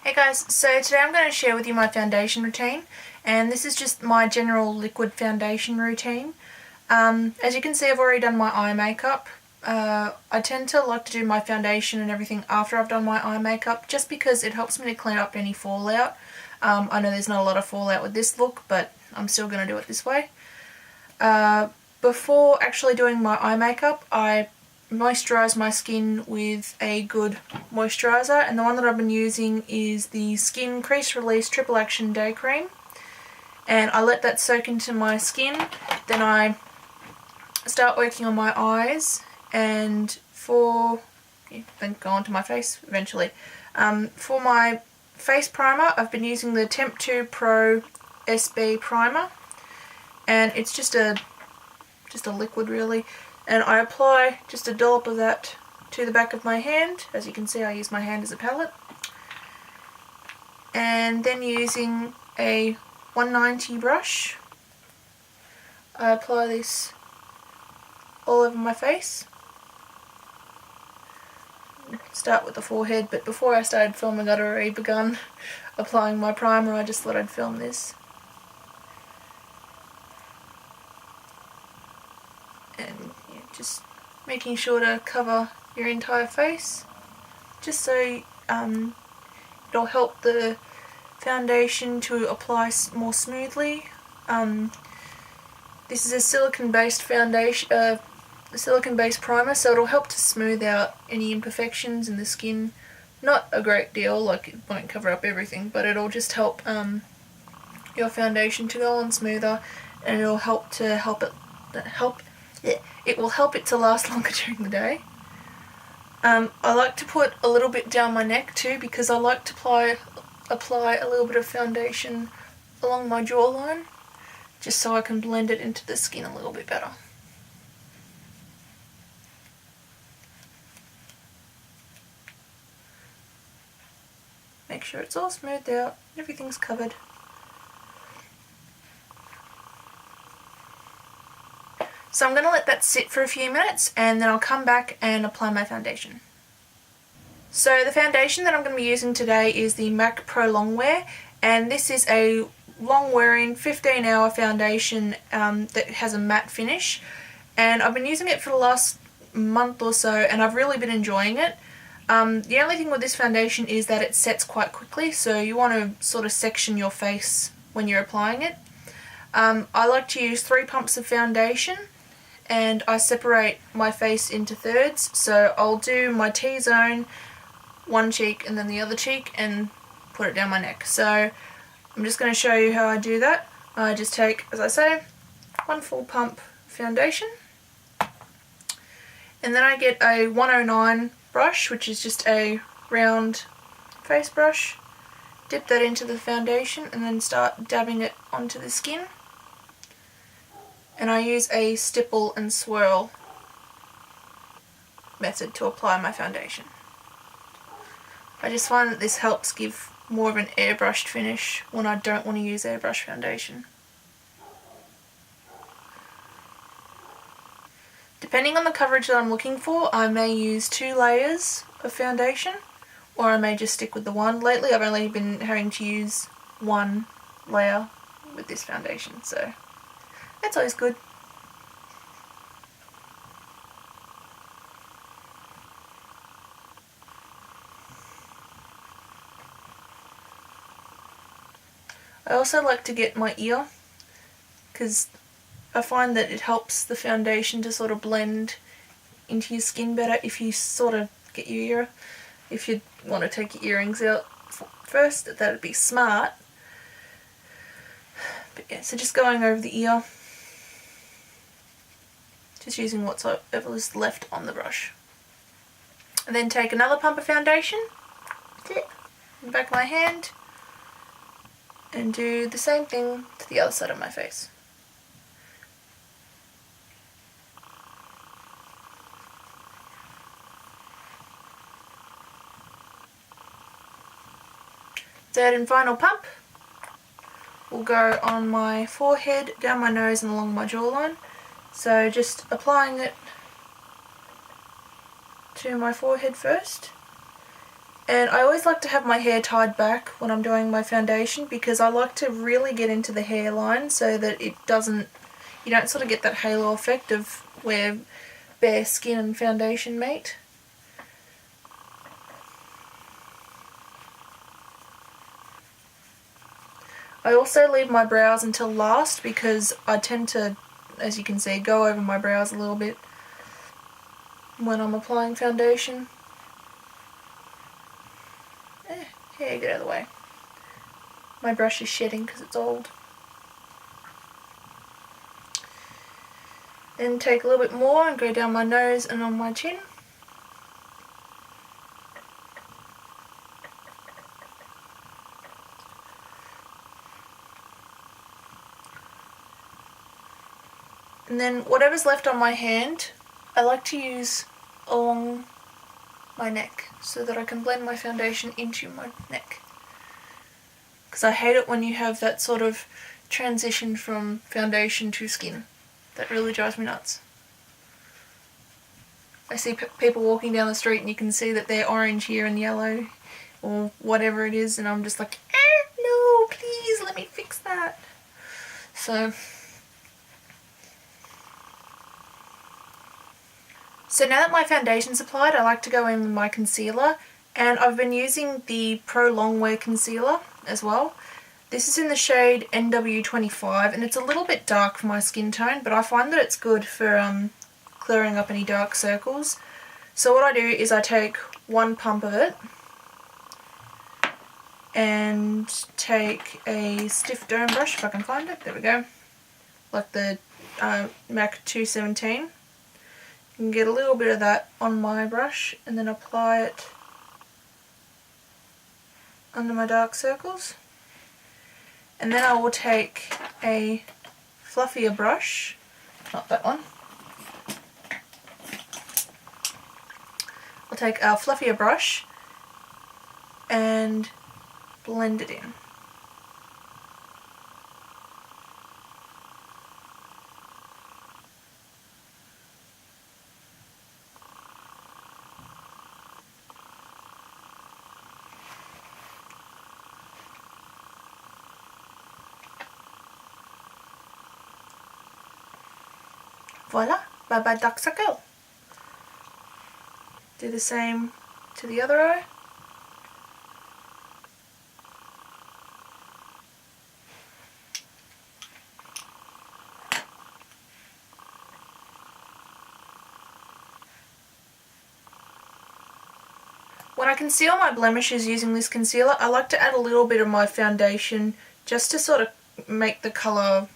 Hey guys, so today I'm going to share with you my foundation routine, and this is just my general liquid foundation routine. As you can see, I've already done my eye makeup. I tend to like to do my foundation and everything after I've done my eye makeup just because it helps me to clean up any fallout. I know there's not a lot of fallout with this look, but I'm still going to do it this way. Before actually doing my eye makeup, I moisturise my skin with a good moisturiser, and the one that I've been using is the Skin Crease Release Triple Action Day Cream, and I let that soak into my skin. Then I start working on my eyes, and then go on to my face eventually. For my face primer, I've been using the Temp 2 Pro SB primer, and it's just a liquid really. And I apply just a dollop of that to the back of my hand. As you can see, I use my hand as a palette. And then using a 190 brush, I apply this all over my face. Start with the forehead, but before I started filming I'd already begun applying my primer. I just thought I'd film this. And just making sure to cover your entire face, just so it'll help the foundation to apply more smoothly. This is a silicone-based foundation, silicone-based primer, so it'll help to smooth out any imperfections in the skin. Not a great deal, like it won't cover up everything, but it'll just help your foundation to go on smoother, and it'll it will help it to last longer during the day. I like to put a little bit down my neck too, because I like to apply a little bit of foundation along my jawline, just so I can blend it into the skin a little bit better. Make sure it's all smoothed out, everything's covered. So I'm going to let that sit for a few minutes, and then I'll come back and apply my foundation. So the foundation that I'm going to be using today is the MAC Pro Longwear, and this is a long-wearing 15-hour foundation that has a matte finish. And I've been using it for the last month or so, and I've really been enjoying it. The only thing with this foundation is that it sets quite quickly, so you want to sort of section your face when you're applying it. I like to use 3 pumps of foundation, and I separate my face into thirds. So I'll do my T-zone, one cheek and then the other cheek, and put it down my neck. So I'm just going to show you how I do that. I just take, as I say, 1 full pump foundation, and then I get a 109 brush, which is just a round face brush, dip that into the foundation, and then start dabbing it onto the skin. And I use a stipple and swirl method to apply my foundation. I just find that this helps give more of an airbrushed finish when I don't want to use airbrush foundation. Depending on the coverage that I'm looking for, I may use 2 layers of foundation, or I may just stick with the one. Lately I've only been having to use 1 layer with this foundation, so that's always good. I also like to get my ear, because I find that it helps the foundation to sort of blend into your skin better if you sort of get your ear. If you want to take your earrings out first, that'd be smart. But yeah, so just going over the ear, just using whatever is left on the brush. And then take another pump of foundation, in the back of my hand, and do the same thing to the other side of my face. Third and final pump will go on my forehead, down my nose and along my jawline. So just applying it to my forehead first, And I always like to have my hair tied back when I'm doing my foundation because I like to really get into the hairline so that it doesn't, you don't sort of get that halo effect of where bare skin and foundation meet. I also leave my brows until last because I tend to, as you can see, go over my brows a little bit when I'm applying foundation. Here, get out of the way. My brush is shedding because it's old. Then take a little bit more and go down my nose and on my chin. And then whatever's left on my hand, I like to use along my neck so that I can blend my foundation into my neck. Because I hate it when you have that sort of transition from foundation to skin. That really drives me nuts. I see people walking down the street and you can see that they're orange here and yellow or whatever it is, and I'm just like, no, please let me fix that. So now that my foundation's applied, I like to go in with my concealer, and I've been using the Pro Longwear concealer as well. This is in the shade NW25, and it's a little bit dark for my skin tone, but I find that it's good for clearing up any dark circles. So what I do is I take one pump of it and take a stiff dome brush, if I can find it, there we go, like the MAC 217. You can get a little bit of that on my brush and then apply it under my dark circles. And then I will take a fluffier brush, not that one. I'll take a fluffier brush and blend it in. Voila, bye bye dark circle. Do the same to the other eye. When I conceal my blemishes using this concealer, I like to add a little bit of my foundation just to sort of make the colour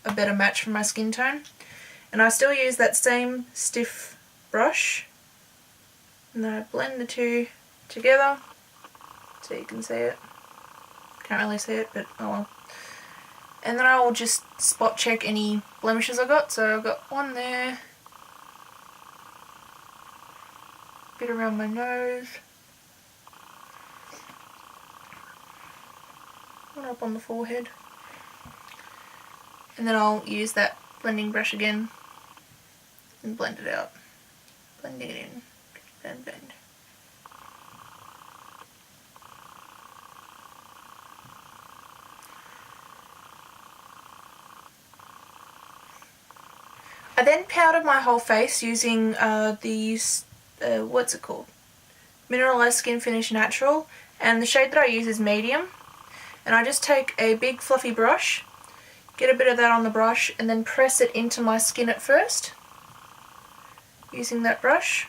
a better match for my skin tone. And I still use that same stiff brush. And then I blend the two together so you can see it. Can't really see it, but oh well. And then I will just spot check any blemishes I got. So I've got one there, a bit around my nose, one up on the forehead, and then I'll use that blending brush again and blend it out. Blending it in, blend, blend. I then powdered my whole face using these, what's it called? Mineralized Skin Finish Natural, and the shade that I use is medium. And I just take a big fluffy brush, get a bit of that on the brush, and then press it into my skin at first, using that brush.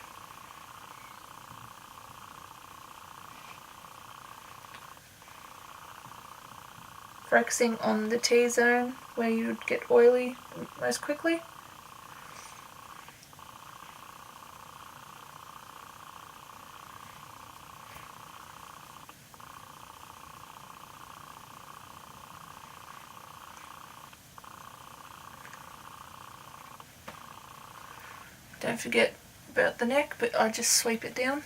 Focusing on the T-zone where you would get oily most quickly. Don't forget about the neck, but I just sweep it down.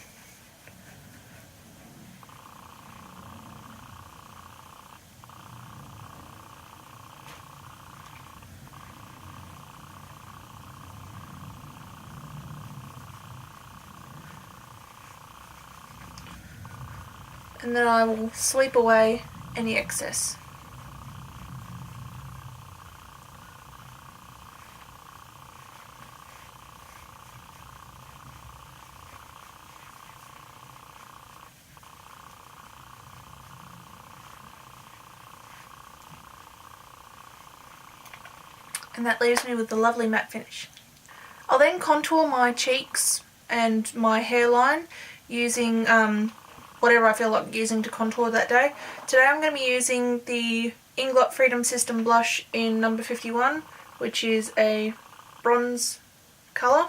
and then I will sweep away any excess. And that leaves me with the lovely matte finish. I'll then contour my cheeks and my hairline using whatever I feel like using to contour that day. Today I'm going to be using the Inglot Freedom System blush in number 51, which is a bronze colour.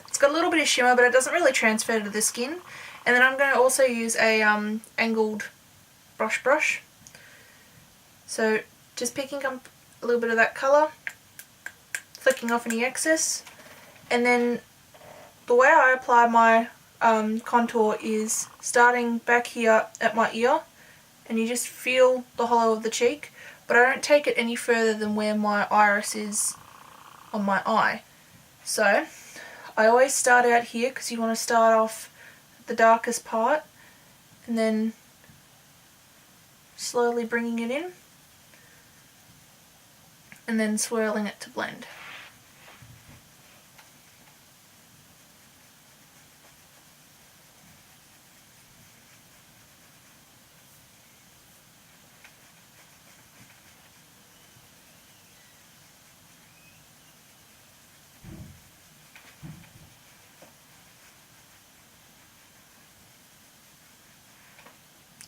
It's got a little bit of shimmer, but it doesn't really transfer to the skin. And then I'm going to also use a angled brush. So just picking up a little bit of that colour, flicking off any excess, and then the way I apply my contour is starting back here at my ear, and you just feel the hollow of the cheek, but I don't take it any further than where my iris is on my eye. So I always start out here because you want to start off at the darkest part and then slowly bringing it in and then swirling it to blend.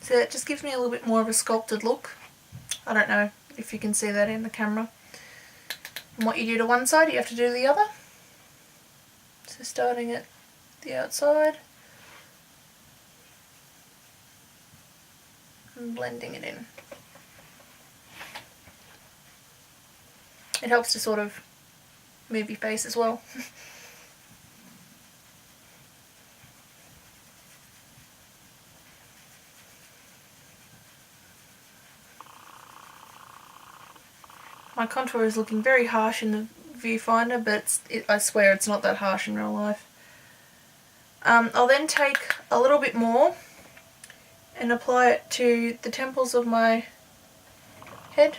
So it just gives me a little bit more of a sculpted look. I don't know if you can see that in the camera. And what you do to one side, you have to do to the other. So starting at the outside and blending it in. It helps to sort of move your face as well. My contour is looking very harsh in the viewfinder, but I swear it's not that harsh in real life. I'll then take a little bit more and apply it to the temples of my head,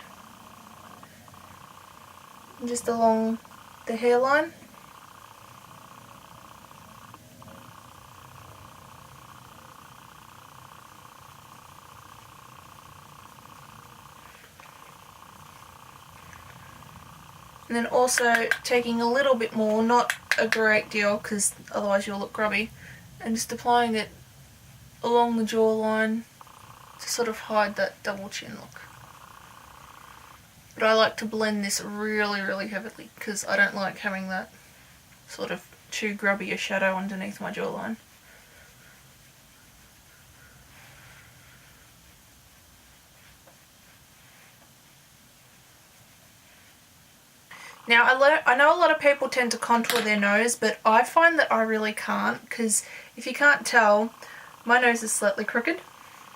and just along the hairline. And then also taking a little bit more, not a great deal because otherwise you'll look grubby, and just applying it along the jawline to sort of hide that double chin look. But I like to blend this really, really heavily because I don't like having that sort of too grubby a shadow underneath my jawline. Now I know a lot of people tend to contour their nose, but I find that I really can't, because if you can't tell, my nose is slightly crooked.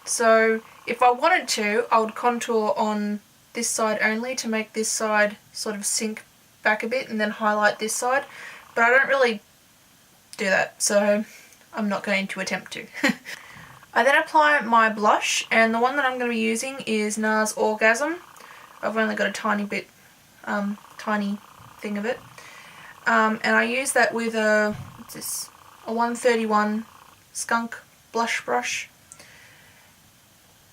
So if I wanted to, I would contour on this side only to make this side sort of sink back a bit and then highlight this side, but I don't really do that, so I'm not going to attempt to. I then apply my blush, and the one that I'm going to be using is NARS Orgasm. I've only got a tiny bit, tiny thing of it, and I use that with a 131 Skunk blush brush,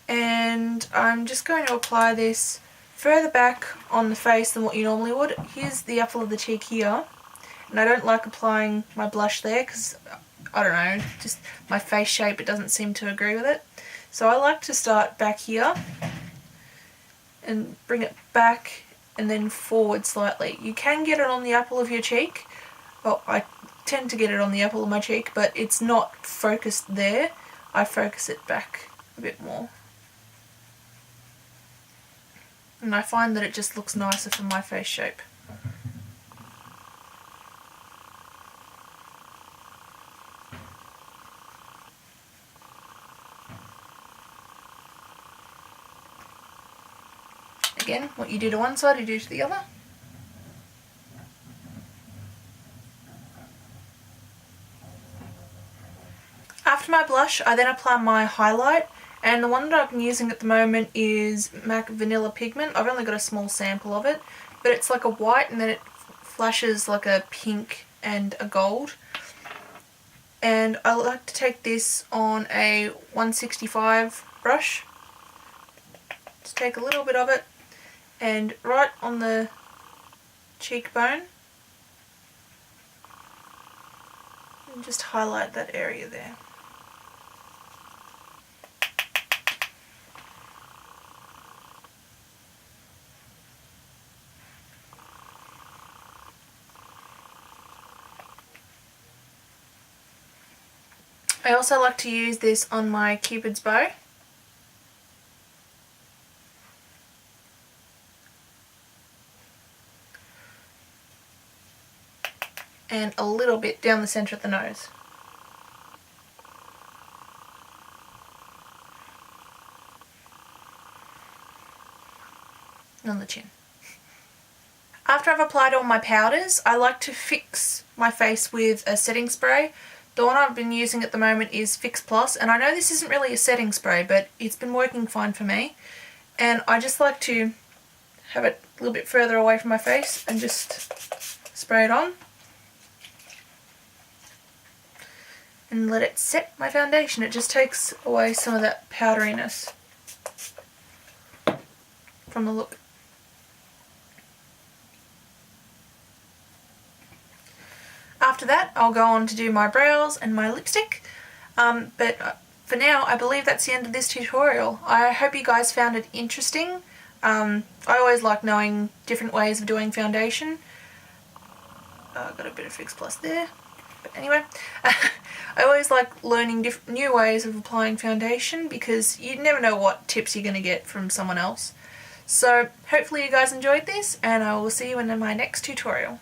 and I'm just going to apply this further back on the face than what you normally would. Here's the apple of the cheek here, and I don't like applying my blush there because, I don't know, just my face shape, it doesn't seem to agree with it. So I like to start back here and bring it back and then forward slightly. You can get it on the apple of your cheek. Well, I tend to get it on the apple of my cheek, but it's not focused there. I focus it back a bit more. And I find that it just looks nicer for my face shape. Again, what you do to one side, you do to the other. After my blush, I then apply my highlight, And the one that I've been using at the moment is MAC Vanilla Pigment. I've only got a small sample of it, but it's like a white and then it flashes like a pink and a gold. And I like to take this on a 165 brush. Just take a little bit of it and right on the cheekbone and just highlight that area there. I also like to use this on my Cupid's bow. And a little bit down the centre of the nose. And on the chin. After I've applied all my powders, I like to fix my face with a setting spray. The one I've been using at the moment is Fix Plus, and I know this isn't really a setting spray, but it's been working fine for me. And I just like to have it a little bit further away from my face and just spray it on. And let it set my foundation. It just takes away some of that powderiness from the look. After that, I'll go on to do my brows and my lipstick, but for now I believe that's the end of this tutorial. I hope you guys found it interesting. I always like knowing different ways of doing foundation. Got a bit of Fix Plus there, but anyway, I always like learning new ways of applying foundation because you never know what tips you're going to get from someone else. So hopefully you guys enjoyed this, and I will see you in my next tutorial.